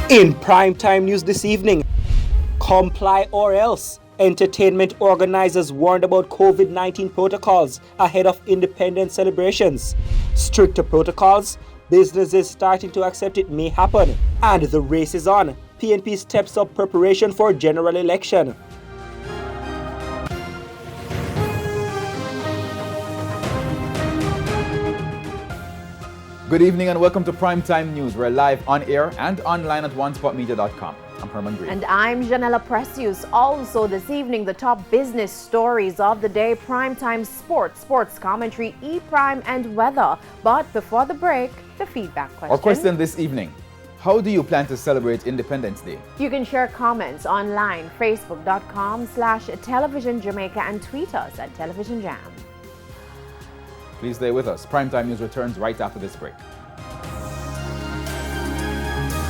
In primetime news this evening, comply or else. Entertainment organizers warned about COVID-19 protocols ahead of independence celebrations. Stricter protocols, businesses starting to accept it may happen. And the race is on. PNP steps up preparation for general election. Good evening and welcome to Primetime News. We're live on air and online at onespotmedia.com. I'm Herman Green. And I'm Janella Precious. Also this evening, the top business stories of the day, primetime sports commentary, E-Prime and weather. But before the break, the feedback question. Our question this evening: how do you plan to celebrate Independence Day? You can share comments online, facebook.com/television Jamaica and tweet us at Television Jam. Please stay with us. Primetime News returns right after this break.